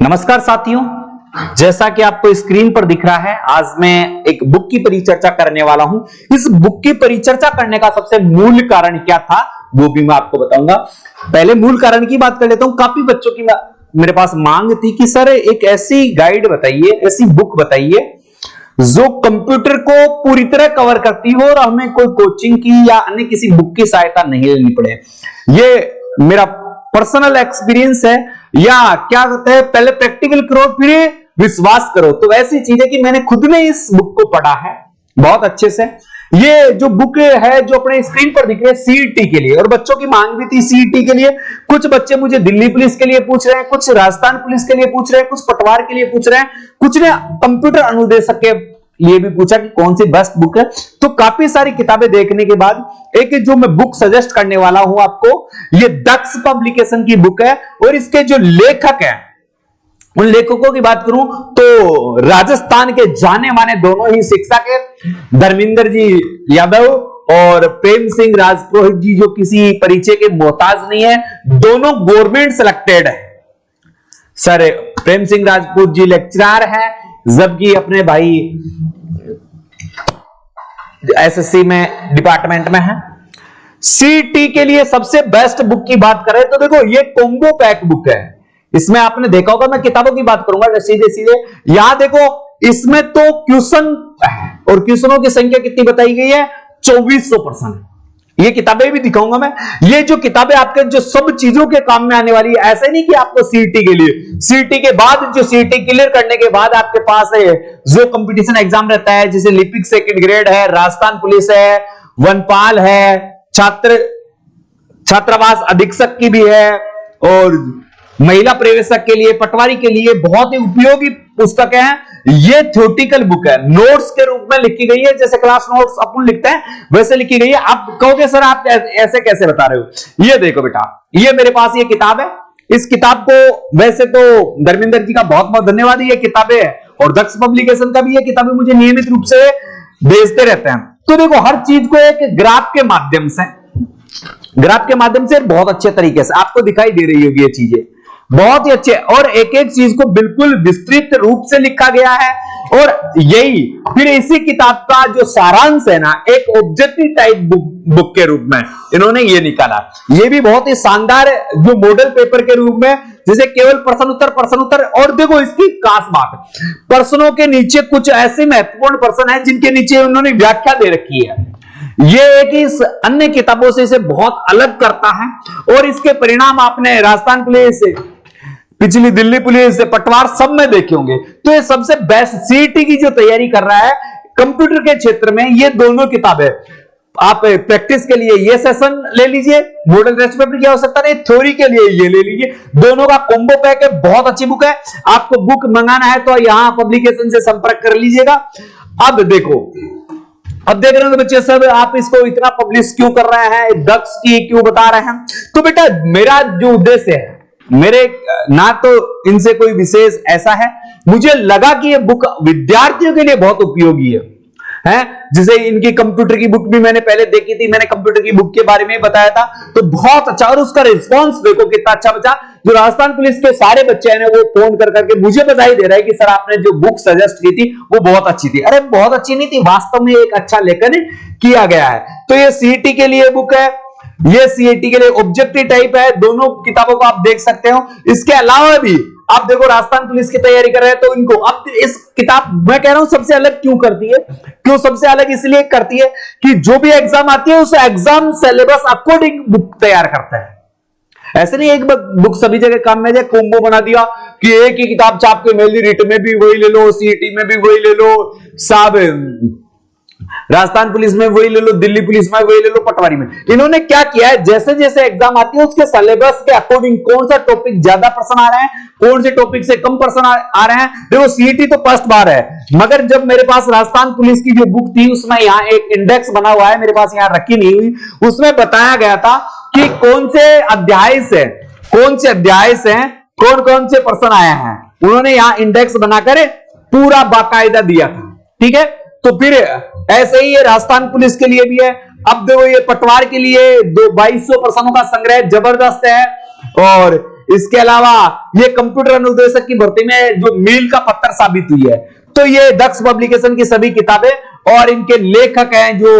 नमस्कार साथियों, जैसा कि आपको स्क्रीन पर दिख रहा है, आज मैं एक बुक की परिचर्चा करने वाला हूं। इस बुक की परिचर्चा करने का सबसे मूल कारण क्या था वो भी मैं आपको बताऊंगा। पहले मूल कारण की बात कर लेता हूं। काफी बच्चों की मेरे पास मांग थी कि सर एक ऐसी गाइड बताइए, ऐसी बुक बताइए जो कंप्यूटर को पूरी तरह कवर करती हो और हमें कोई कोचिंग की या अन्य किसी बुक की सहायता नहीं लेनी पड़े। ये मेरा पर्सनल एक्सपीरियंस है, या क्या कहते हैं, पहले प्रैक्टिकल करो फिर विश्वास करो। तो ऐसी चीज है कि मैंने खुद ने इस बुक को पढ़ा है बहुत अच्छे से। ये जो बुक है जो अपने स्क्रीन पर दिख रही है सीईटी के लिए, और बच्चों की मांग भी थी सीईटी के लिए। कुछ बच्चे मुझे दिल्ली पुलिस के लिए पूछ रहे हैं, कुछ राजस्थान पुलिस के लिए पूछ रहे हैं, कुछ पटवार के लिए पूछ रहे हैं, कुछ ने कंप्यूटर अनुदेशक के लिए भी पूछा कि कौन सी बेस्ट बुक है। तो काफी सारी किताबें देखने के बाद एक जो मैं बुक सजेस्ट करने वाला हूं आपको, ये दक्ष पब्लिकेशन की बुक है। और इसके जो लेखक हैं, उन लेखकों की बात करूं तो राजस्थान के जाने माने दोनों ही शिक्षक हैं, धर्मेंद्र जी यादव और प्रेम सिंह राजपुरोहित जी, जो किसी परिचय के मोहताज नहीं है। दोनों गवर्नमेंट सिलेक्टेड है। सर प्रेम सिंह राजपूत जी लेक्चरर है, जबकि अपने भाई एसएससी में डिपार्टमेंट में है। सीटी के लिए सबसे बेस्ट बुक की बात करें तो देखो ये कॉम्बो पैक बुक है। इसमें आपने देखा होगा, मैं किताबों की बात करूंगा सीधे सीधे। यहां देखो, इसमें तो क्वेश्चन है और क्वेश्चनों की संख्या कितनी बताई गई है, 2400%। ये किताबें भी दिखाऊंगा मैं। ये जो किताबें आपके जो सब चीजों के काम में आने वाली है। ऐसे नहीं कि आपको सीईटी के लिए, सीईटी के बाद जो सीईटी क्लियर करने के बाद आपके पास है जो कंपटीशन एग्जाम रहता है, जैसे लिपिक सेकंड ग्रेड है, राजस्थान पुलिस है, वनपाल है, छात्रावास अधीक्षक की भी है, और महिला प्रवेशक के लिए, पटवारी के लिए बहुत ही उपयोगी पुस्तक है। ये थ्योरेटिकल बुक है, नोट्स के रूप में लिखी गई है, जैसे क्लास नोट्स अपन लिखते हैं वैसे लिखी गई है। आप कहोगे सर आप ऐसे कैसे बता रहे हो। ये देखो बेटा, ये मेरे पास ये किताब है। इस किताब को वैसे तो धर्मेंद्र जी का बहुत बहुत धन्यवाद, ये किताबें और दक्ष पब्लिकेशन का भी ये किताबें मुझे नियमित रूप से भेजते रहते हैं। तो देखो, हर चीज को एक ग्राफ के माध्यम से बहुत अच्छे तरीके से आपको दिखाई दे रही होगी ये चीजें, बहुत ही अच्छे। और एक एक चीज को बिल्कुल विस्तृत रूप से लिखा गया है। और यही फिर इसी किताब का जो सारांश है ना, एक ऑब्जेक्टिव टाइप बुक के रूप में इन्होंने ये निकाला। ये भी बहुत ही शानदार जो मॉडल पेपर के रूप में, जैसे केवल प्रश्न उत्तर। और देखो इसकी खास बात, प्रश्नों के नीचे कुछ ऐसे महत्वपूर्ण प्रश्न है जिनके नीचे उन्होंने व्याख्या दे रखी है। ये एक इस अन्य किताबों से इसे बहुत अलग करता है। और इसके परिणाम आपने राजस्थान पुलिस, पिछली दिल्ली पुलिस, पटवार सब में देखे होंगे। तो ये सबसे बेस्ट सीईटी की जो तैयारी कर रहा है कंप्यूटर के क्षेत्र में, ये दोनों किताबें आप प्रैक्टिस के लिए ये सेशन ले लीजिए, मॉडल टेस्ट पेपर की आवश्यकता नहीं, थ्योरी के लिए ये ले लीजिए। दोनों का कॉम्बो पैक है, बहुत अच्छी बुक है। आपको बुक मंगाना है तो यहां पब्लिकेशन से संपर्क कर लीजिएगा। अब देखो, अब देख रहे हो बच्चे सब, आप इसको इतना पब्लिश क्यों कर रहे हैं, दक्ष की क्यों बता रहे हैं। तो बेटा मेरा जो उद्देश्य है, मेरे ना तो इनसे कोई विशेष ऐसा है, मुझे लगा कि ये बुक विद्यार्थियों के लिए बहुत उपयोगी है। जैसे इनकी कंप्यूटर की बुक भी मैंने पहले देखी थी, मैंने कंप्यूटर की बुक के बारे में बताया था, तो बहुत अच्छा। और उसका रिस्पांस देखो कितना अच्छा बचा। जो राजस्थान पुलिस के सारे बच्चे हैं वो फोन कर करके मुझे बधाई दे रहा है कि सर आपने जो बुक सजेस्ट की थी वो बहुत अच्छी थी। अरे बहुत अच्छी नहीं थी, वास्तव में एक अच्छा लेखन किया गया है। तो ये सीईटी के लिए बुक है, ये सीईटी के लिए ऑब्जेक्टिव टाइप है। दोनों किताबों को आप देख सकते हो। इसके अलावा भी आप देखो, राजस्थान पुलिस की तैयारी कर रहे हैं तो इनको अब इस किताब मैं कह रहा हूं सबसे अलग क्यों करती है, क्यों सबसे अलग इसलिए करती है कि जो भी एग्जाम आती है उस एग्जाम सिलेबस अकॉर्डिंग बुक तैयार करता है। ऐसे नहीं एक बुक सभी जगह काम में जाए, कॉम्बो बना दिया कि एक ही किताब छाप के मेल दी, रिट में भी वही ले लो, सीईटी में भी वही ले लो, साहब राजस्थान पुलिस में वही ले लो, दिल्ली पुलिस में वही ले लो, पटवारी में। इन्होंने क्या किया है, जैसे जैसे एग्जाम आती है उसके सिलेबस के अकॉर्डिंग कौन सा टॉपिक ज्यादा प्रश्न आ रहे हैं, कौन से टॉपिक से कम प्रश्न आ रहे हैं। देखो सीईटी तो फर्स्ट बार है, मगर जब मेरे पास राजस्थान पुलिस की जो बुक थी उसमें यहाँ एक इंडेक्स बना हुआ है, मेरे पास यहाँ रखी नहीं हुई, उसमें बताया गया था कि कौन से अध्याय से कौन कौन से प्रश्न आए हैं। उन्होंने यहाँ इंडेक्स बनाकर पूरा बाकायदा दिया था। ठीक है, तो फिर ऐसे ही ये राजस्थान पुलिस के लिए भी है। अब देखो ये पटवार के लिए 2200 प्रश्नों का संग्रह जबरदस्त है। और इसके अलावा ये कंप्यूटर अनुदेशक की भर्ती में जो मील का पत्थर साबित हुई है। तो ये दक्ष पब्लिकेशन की सभी किताबें और इनके लेखक हैं जो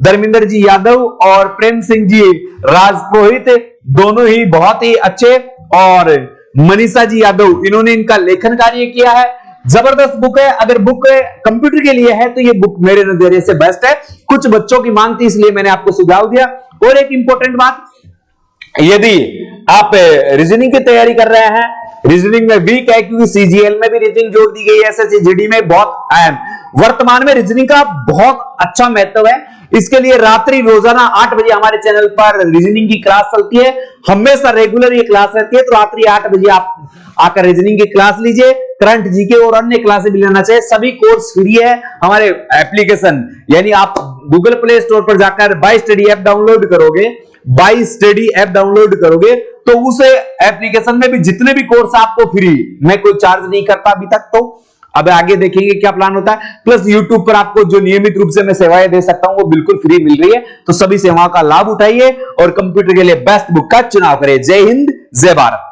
धर्मेंद्र जी यादव और प्रेम सिंह जी राजपुरोहित, दोनों ही बहुत ही अच्छे, और मनीषा जी यादव, इन्होंने इनका लेखन कार्य किया है। जबरदस्त बुक है। अगर बुक कंप्यूटर के लिए है तो ये बुक मेरे नजरिए से बेस्ट है। कुछ बच्चों की मांग थी इसलिए मैंने आपको सुझाव दिया। और एक इंपॉर्टेंट बात, यदि आप रीजनिंग की तैयारी कर रहे हैं, रीजनिंग में वीक है क्योंकि सीजीएल में भी रीजनिंग जोड़ दी गई है, एसएससी जीडी में बहुत अहम, वर्तमान में रीजनिंग का बहुत अच्छा महत्व है। इसके लिए रात्रि रोजाना 8 बजे हमारे चैनल पर रीजनिंग की क्लास चलती है, हमेशा रेगुलर ये क्लास रहती है। तो रात्रि 8 बजे आप आकर रीजनिंग की क्लास लीजिए, करंट जीके और अन्य क्लासें भी लेना चाहिए। सभी कोर्स फ्री है। हमारे एप्लीकेशन यानी आप गूगल प्ले स्टोर पर जाकर बाय स्टडी ऐप डाउनलोड करोगे, बाय स्टडी ऐप डाउनलोड करोगे तो उस एप्लीकेशन में भी जितने भी कोर्स आपको फ्री, मैं कोई चार्ज नहीं करता अभी तक। तो अब आगे देखेंगे क्या प्लान होता है। प्लस YouTube पर आपको जो नियमित रूप से मैं सेवाएं दे सकता हूं वो बिल्कुल फ्री मिल रही है। तो सभी सेवाओं का लाभ उठाइए और कंप्यूटर के लिए बेस्ट बुक का चुनाव करें। जय हिंद, जय भारत।